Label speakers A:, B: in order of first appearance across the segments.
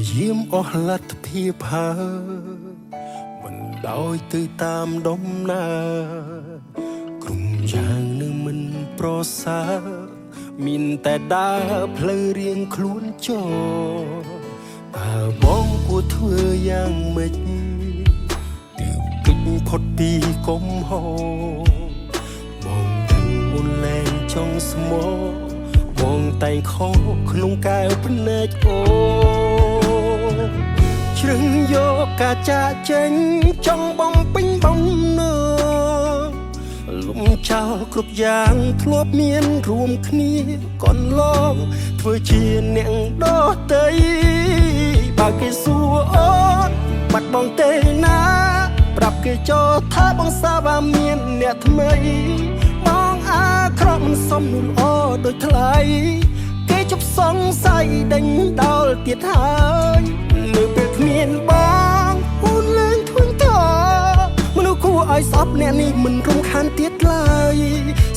A: យាមអស់លទ្ធភាពហើយមិនដោយទៅតាមដំណើរក្រុមយ៉ាងនឹងមិនប្រសើរមានតែដើរផ្លូវរៀងខ្លួនចោតើបងគួរធ្វើយ៉ាងម៉េចទើបគេចផុតពីកំហុសបងដឹងមុនលែងចង់ស្មោបងតែងខុសក្នុងកែវភ្នែកអូជ្រឹងយកការចាកចេញចង់បំពេញបំណងលំចោលគ្រប់យ៉ាងធ្លាប់មានរួមគ្នាកន្លងធ្វើជាអ្នកដទៃបើគេសួរអូនបាត់បងទេណាប្រាប់គេចោលថាបងសាវ៉ាមានអ្នកថ្មីបងអាក្រក់មិនសមនោះល្អដូចថ្លៃគេជប់សង្ស័យដេញដោលទៀតហើយនៅពេលគ្មានបងអូនលែងធុញទ្រារមនុស្សគួរឲ្យស្អប់អ្នកនេះមិនរំខានទៀតឡើយ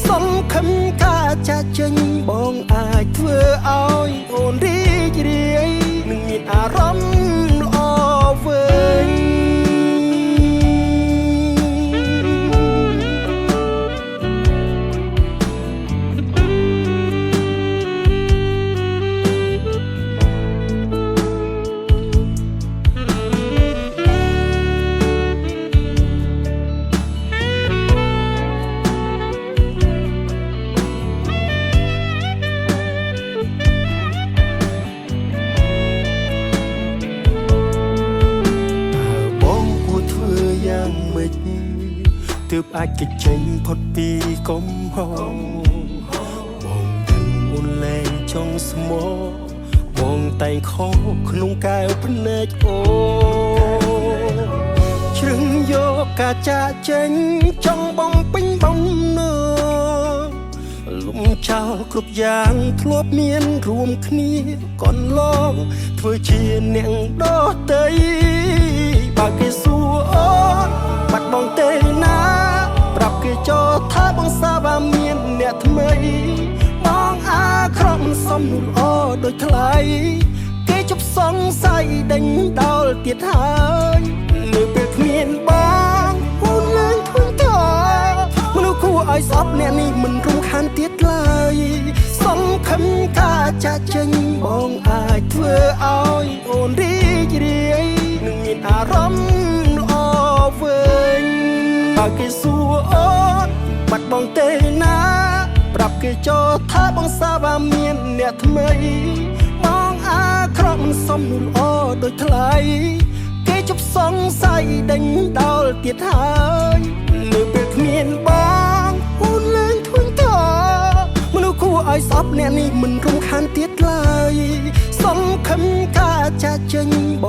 A: សំខឹមការចាក់ចេញបងអាចធ្វើឲ្យអូនរីករាយនឹងមានអារម្មណ៍ល្អវិញទើបអាចគេចចេញផុតពីកំហុសបងដឹងអូនលែងចង់ស្មោបងតែងខុសក្នុងកែវភ្នែកអូជ្រឹងយកការចាកចេញចង់បំពេញបំណងលំចោលគ្រប់យ៉ាងធ្លាប់មានរួមគ្នាកន្លងធ្វើជាអ្នកដទៃបើគេសួរអូនបាត់បងទេណាប្រាប់គេចោលថាបងសាវ៉ាមានអ្នកថ្មីបងអាក្រក់មិនសមនោះល្អដូចថ្លៃគេជប់សង្ស័យដេញដោលទៀតហើយនៅពេលគ្មានបងអូនលែងធុញទ្រារមនុស្សគួរឲ្យស្អប់អ្នកនេះមិនរំខានទៀតឡើយសំខឹមការចាក់ចេញបងអាចធ្វើឲ្យអូនរីករាយនឹងមានអារម្មណ៍ល្អវិញបើគេសួរអូនបាត់បងទេណាប្រាប់គេចោលថាបងសាវ៉ាមានអ្នកថ្មីបងអាក្រក់មិនសមនោះល្អដូចថ្លៃគេជប់សង្ស័យដេញដោលទៀតហើយនៅពេលគ្មានបងអូនលែងធុញទ្រារមនុស្សគួរឲ្យស្អប់អ្នកនេះមិនរំខានទៀតឡើយសំខឹមការចាកចេញប